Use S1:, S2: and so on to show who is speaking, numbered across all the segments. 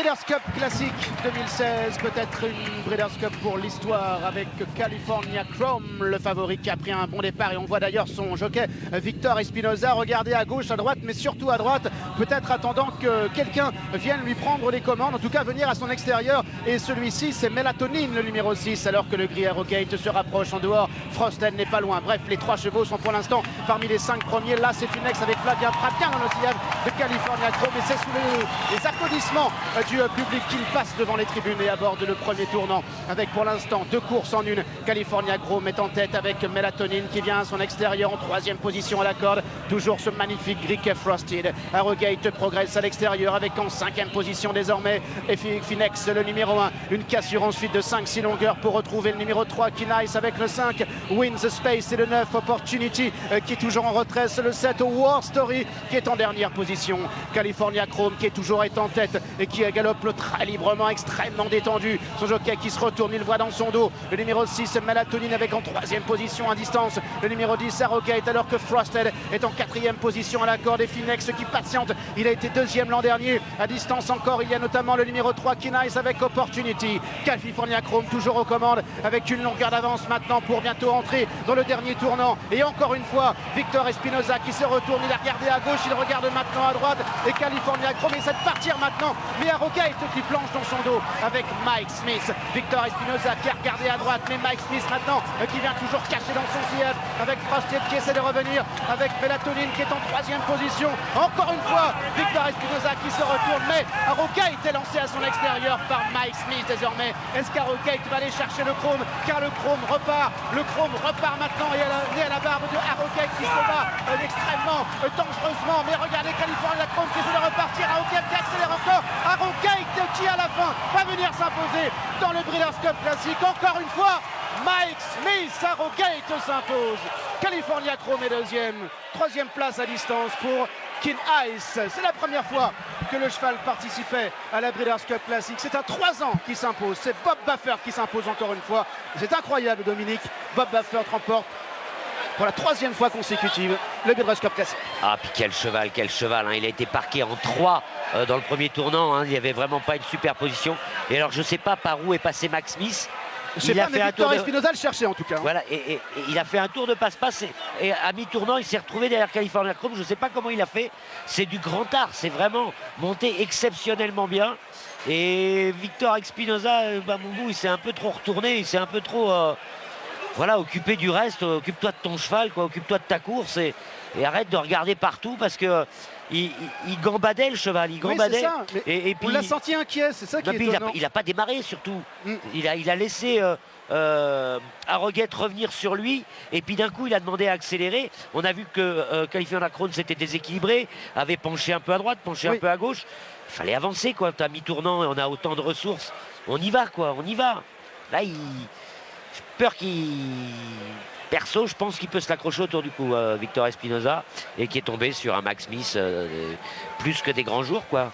S1: Breeders' Cup classique 2016, peut-être une Breeders' Cup pour l'histoire avec California Chrome, le favori qui a pris un bon départ et on voit d'ailleurs son jockey Victor Espinoza regarder à gauche, à droite, mais surtout à droite, peut-être attendant que quelqu'un vienne lui prendre les commandes, en tout cas venir à son extérieur, et celui-ci c'est Mélatonine, le numéro 6, alors que le gris Arrogate se rapproche en dehors, Frosted n'est pas loin. Bref, les 3 chevaux sont pour l'instant parmi les 5 premiers. Là c'est une ex avec Flavien Prat, bien dans le sillage de California Chrome, et c'est sous les applaudissements du public qu'il passe devant les tribunes et aborde le premier tournant avec pour l'instant 2 courses en une. California Chrome est en tête avec Mélatonine qui vient à son extérieur en 3e position à la corde, toujours ce magnifique gris Frosted. Arrogate progresse à l'extérieur avec en 5e position désormais et Finex le numéro 1, une cassure ensuite de 5-6 longueurs pour retrouver le numéro 3 qui nice avec le 5 Win the Space et le 9 Opportunity qui est toujours en retrait, le 7 War Story qui est en dernière position. California Chrome qui est toujours en tête et qui galope très librement, extrêmement détendu. Son jockey qui se retourne, il voit dans son dos le numéro 6 Mélatonine avec en 3e position à distance le numéro 10 Arrogate, alors que Frosted est en 4e position à la corde et Finex qui patiente, il a été 2e l'an dernier. À distance encore, il y a notamment le numéro 3 qui nice avec Opportunity. California Chrome toujours aux commandes avec une longueur d'avance maintenant pour bientôt entrer dans le dernier tournant. Et encore une fois, Victor Espinoza qui se retourne, il a regardé à gauche, il regarde maintenant à droite et California Chrome essaie de partir maintenant, mais Arrogate qui planche dans son dos avec Mike Smith. Victor Espinoza qui a regardé à droite, mais Mike Smith maintenant qui vient toujours caché dans son sillage avec Frosted qui essaie de revenir avec Mélatonine qui est en 3e position. Encore une fois, Victor Espinoza qui se retourne, mais Arrogate est lancé à son extérieur par Mike Smith désormais. Est-ce qu'Arrogate va aller chercher le chrome? Car le chrome repart maintenant et à la barbe de Arrogate qui se bat extrêmement dangereusement. Mais regardez California Chrome qui essaie de repartir, Arrogate qui accélère encore, Arrogate qui à la fin va venir s'imposer dans le Breeders' Cup classique. Encore une fois, Mike Smith, Arrogate s'impose. California Chrome est 2e, 3e place à distance pour Keen Ice. C'est la première fois que le cheval participait à la Breeders' Cup Classic. C'est à 3 ans qu'il s'impose. C'est Bob Baffert qui s'impose encore une fois. C'est incroyable, Dominique. Bob Baffert remporte pour la 3e fois consécutive le Breeders' Cup Classic.
S2: Ah, puis quel cheval, hein. Il a été parqué en 3 dans le premier tournant, hein. Il n'y avait vraiment pas une super position. Et alors, je ne sais pas par où est passé Max Smith.
S1: Il a fait un tour Espinoza le chercher en tout cas.
S2: Voilà, et il a fait un tour de passe-passe et à mi-tournant il s'est retrouvé derrière California Chrome. Je ne sais pas comment il a fait. C'est du grand art, c'est vraiment monté exceptionnellement bien. Et Victor Espinoza, à mon goût, il s'est un peu trop retourné, il s'est un peu trop voilà, occupé du reste. Occupe-toi de ton cheval, quoi, occupe-toi de ta course et arrête de regarder partout parce que il gambadait le cheval, il gambadait.
S1: Oui, et puis, on l'a senti inquiet, c'est ça qui est étonnant.
S2: Il n'a pas démarré surtout. Il a laissé Arrogate revenir sur lui et puis d'un coup il a demandé à accélérer. On a vu que California Chrome s'était déséquilibré, avait penché un peu à droite, penché un peu à gauche. Il fallait avancer quoi. À mi-tournant, on a autant de ressources. On y va quoi, on y va. Là, j'ai peur qu'il... Perso, je pense qu'il peut se l'accrocher autour du cou, Victor Espinoza, et qui est tombé sur un Max Smith plus que des grands jours, quoi.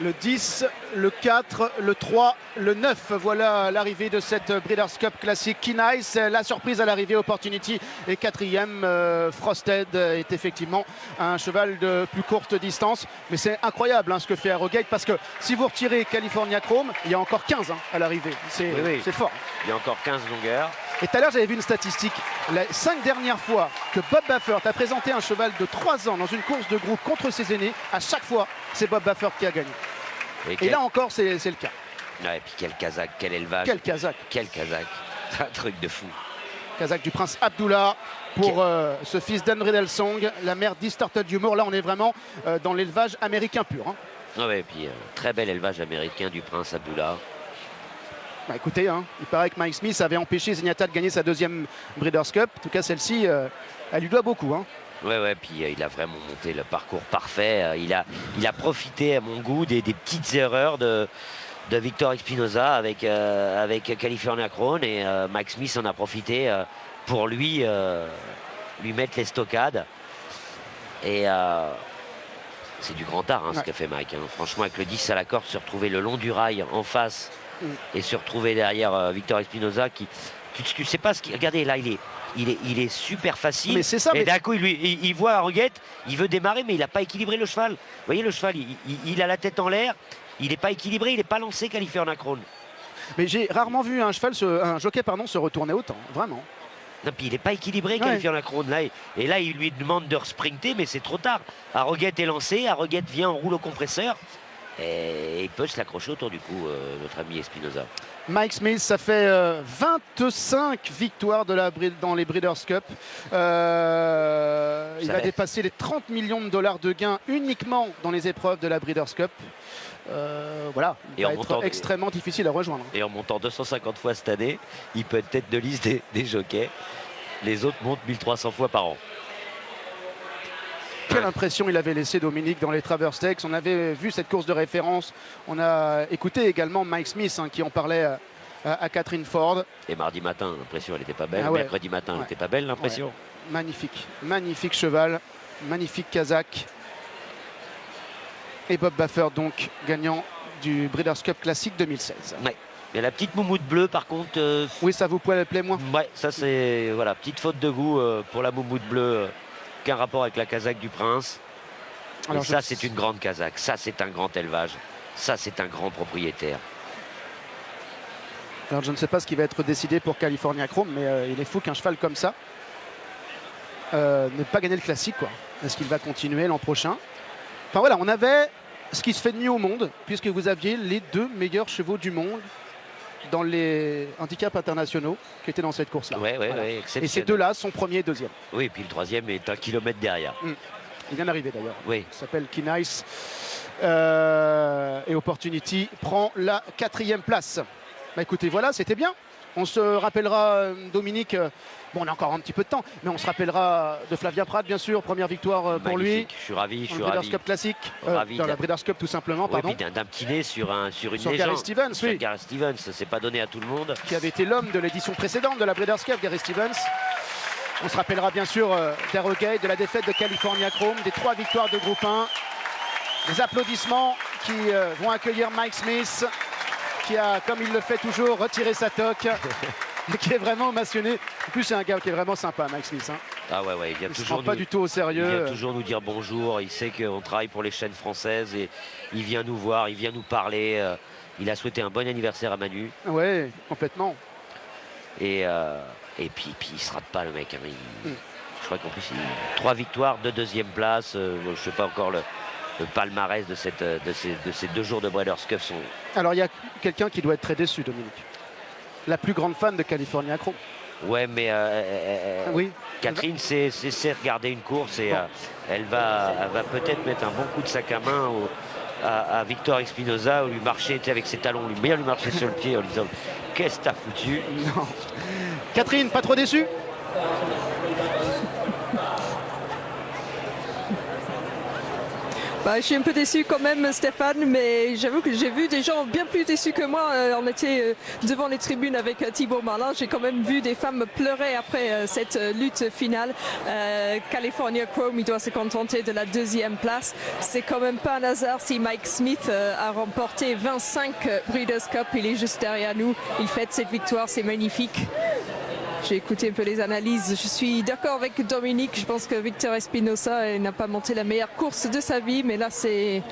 S1: Le 10, le 4, le 3, le 9, voilà l'arrivée de cette Breeders' Cup classique. Keen Ice, la surprise à l'arrivée, Opportunity et 4e. Frosted est effectivement un cheval de plus courte distance, mais c'est incroyable hein, ce que fait Arrogate, parce que si vous retirez California Chrome, il y a encore 15 hein, à l'arrivée, c'est fort.
S2: Il y a encore 15 longueurs.
S1: Et tout à l'heure, j'avais vu une statistique. Les 5 dernières fois que Bob Baffert a présenté un cheval de 3 ans dans une course de groupe contre ses aînés, à chaque fois, c'est Bob Baffert qui a gagné. Et là encore, c'est le cas.
S2: Ouais, et puis quel Kazakh, quel élevage.
S1: Quel Kazakh.
S2: C'est un truc de fou.
S1: Kazakh du prince Abdullah pour ce fils d'Henry Delsong, la mère Distorted Humor. Là, on est vraiment dans l'élevage américain pur. Hein.
S2: Ouais, et puis très bel élevage américain du prince Abdullah.
S1: Bah écoutez, hein, il paraît que Mike Smith avait empêché Zenyatta de gagner sa 2e Breeders' Cup. En tout cas, celle-ci, elle lui doit beaucoup. Hein.
S2: Ouais, puis il a vraiment monté le parcours parfait. Il a profité, à mon goût, des petites erreurs de Victor Espinoza avec California Chrome. Et Max Smith en a profité pour lui mettre les stockades. Et c'est du grand art, hein, ce qu'a fait Mike. Hein. Franchement, avec le 10 à la corde, se retrouver le long du rail en face et se retrouver derrière Victor Espinoza qui... Tu sais pas ce qu'il... Regardez, là, il est... il est super facile.
S1: Mais c'est ça.
S2: Et d'un coup, il voit Harrogate, il veut démarrer, mais il n'a pas équilibré le cheval. Vous voyez, le cheval, il a la tête en l'air, il n'est pas équilibré, il n'est pas lancé, California Crown.
S1: Mais j'ai rarement vu un jockey se retourner autant, vraiment.
S2: Non, puis il n'est pas équilibré, California Crown. Là, et là, il lui demande de sprinter, mais c'est trop tard. Harrogate est lancé, Harrogate vient en rouleau compresseur. Et il peut se l'accrocher autour du cou, notre ami Espinosa.
S1: Mike Smith, ça fait 25 victoires dans les Breeders' Cup. Il va dépasser les 30 millions de dollars de gains uniquement dans les épreuves de la Breeders' Cup. Voilà, il va être extrêmement difficile à rejoindre.
S2: Et en montant 250 fois cette année, il peut être tête de liste des jockeys. Les autres montent 1300 fois par an.
S1: Quelle impression il avait laissé Dominique dans les Travers Stakes. On avait vu cette course de référence. On a écouté également Mike Smith qui en parlait à Catherine Ford.
S2: Et mardi matin, l'impression elle n'était pas belle. Mercredi matin, elle n'était pas belle, l'impression.
S1: Magnifique, magnifique cheval, magnifique Kazakh. Et Bob Baffert donc gagnant du Breeders' Cup Classique 2016.
S2: Ouais. Mais la petite moumoute bleue par contre...
S1: Oui, ça vous plaît moins.
S2: Ouais, ça c'est... Voilà, petite faute de goût pour la moumoute bleue. Aucun rapport avec la Kazakh du Prince. Alors ça c'est une grande Kazakh. Ça c'est un grand élevage. Ça c'est un grand propriétaire.
S1: Alors je ne sais pas ce qui va être décidé pour California Chrome, mais il est fou qu'un cheval comme ça n'ait pas gagné le classique, quoi. Est-ce qu'il va continuer l'an prochain? Enfin voilà, on avait ce qui se fait de mieux au monde, puisque vous aviez les 2 meilleurs chevaux du monde dans les handicaps internationaux qui étaient dans cette course-là.
S2: Et
S1: ces deux-là sont premier et deuxième.
S2: Oui, et puis le troisième est 1 kilomètre derrière.
S1: Il vient d'arriver d'ailleurs.
S2: Oui.
S1: Il s'appelle Kinice. Et Opportunity prend la 4e place. Bah écoutez, voilà, c'était bien. On se rappellera, Dominique, bon, on a encore un petit peu de temps, mais on se rappellera de Flavia Prat, bien sûr, première victoire pour lui.
S2: Je suis ravi,
S1: dans le Breeders' Cup classique, dans la Breeders' Cup tout simplement, pardon.
S2: Et puis d'un petit nez sur une légende.
S1: Gary Stevens, oui.
S2: Gary Stevens, c'est pas donné à tout le monde.
S1: Qui avait été l'homme de l'édition précédente de la Breeders' Cup, Gary Stevens. On se rappellera bien sûr d'Harrogate, de la défaite de California Chrome, des 3 victoires de groupe 1. Des applaudissements qui vont accueillir Mike Smith, qui a, comme il le fait toujours, retiré sa toque. Et qui est vraiment ovationné. En plus, c'est un gars qui est vraiment sympa, Mike Smith.
S2: Ah ouais, il vient toujours
S1: pas du tout au sérieux.
S2: Il vient toujours nous dire bonjour. Il sait qu'on travaille pour les chaînes françaises et il vient nous voir, il vient nous parler. Il a souhaité un bon anniversaire à Manu.
S1: Ouais, complètement.
S2: Et puis il se rate pas, le mec. Je crois qu'en plus, 3 victoires, 2 deuxième places. Je sais pas encore le palmarès de ces 2 jours de Breeders' Cup sont...
S1: Alors il y a quelqu'un qui doit être très déçu, Dominique. La plus grande fan de California Chrome.
S2: Ouais, mais
S1: oui.
S2: Catherine sait regarder une course et elle va peut-être mettre un bon coup de sac à main à Victor Espinosa, ou lui marcher avec ses talons, lui marcher sur le pied en lui disant qu'est-ce que t'as foutu.
S1: Non. Catherine, pas trop déçue?
S3: Je suis un peu déçu quand même, Stéphane, mais j'avoue que j'ai vu des gens bien plus déçus que moi. On était devant les tribunes avec Thibaut Marlin. J'ai quand même vu des femmes pleurer après cette lutte finale. California Chrome, il doit se contenter de la 2e place. C'est quand même pas un hasard si Mike Smith a remporté 25 Breeders' Cup. Il est juste derrière nous. Il fête cette victoire, c'est magnifique. J'ai écouté un peu les analyses. Je suis d'accord avec Dominique. Je pense que Victor Espinosa n'a pas monté la meilleure course de sa vie. Mais là, c'est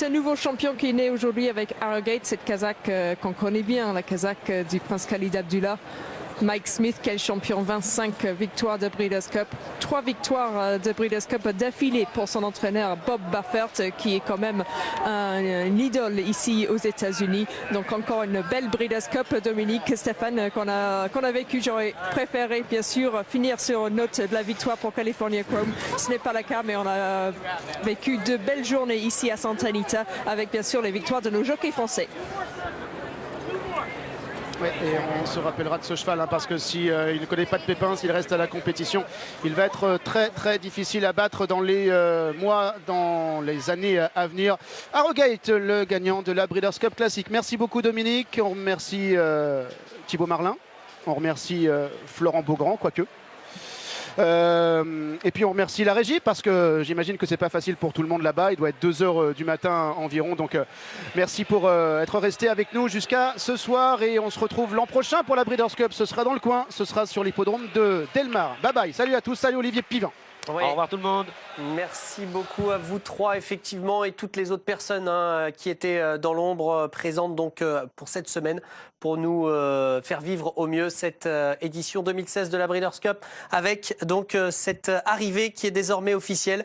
S3: un nouveau champion qui est né aujourd'hui avec Harrogate, cette Kazakh qu'on connaît bien, la Kazakh du prince Khalid Abdullah. Mike Smith, quel champion, 25 victoires de Breeders' Cup, 3 victoires de Breeders' Cup d'affilée pour son entraîneur Bob Baffert, qui est quand même un idole ici aux États-Unis. Donc encore une belle Breeders' Cup, Dominique, Stéphane, qu'on a vécu. J'aurais préféré bien sûr finir sur une note de la victoire pour California Chrome. Ce n'est pas le cas, mais on a vécu de belles journées ici à Santa Anita avec bien sûr les victoires de nos jockeys français.
S1: Ouais, et on se rappellera de ce cheval parce que si il ne connaît pas de pépins, s'il reste à la compétition, il va être très très difficile à battre dans les mois, dans les années à venir. Harrogate, le gagnant de la Breeders' Cup Classique. Merci beaucoup Dominique, on remercie Thibaut Marlin, on remercie Florent Beaugrand, quoique. Et puis on remercie la régie parce que j'imagine que c'est pas facile pour tout le monde là-bas. Il doit être 2 h du matin environ. Donc merci pour être resté avec nous jusqu'à ce soir. Et on se retrouve l'an prochain pour la Breeders' Cup. Ce sera dans le coin. Ce sera sur l'hippodrome de Delmar. Bye bye. Salut à tous. Salut Olivier Pivin.
S4: Oui.
S2: Au revoir tout le monde.
S4: Merci beaucoup à vous trois, effectivement, et toutes les autres personnes qui étaient dans l'ombre présentes donc, pour cette semaine, pour nous faire vivre au mieux cette édition 2016 de la Breeders' Cup, avec donc cette arrivée qui est désormais officielle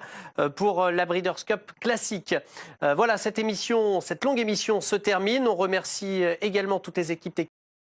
S4: pour la Breeders' Cup classique. Voilà, cette longue émission se termine. On remercie également toutes les équipes techniques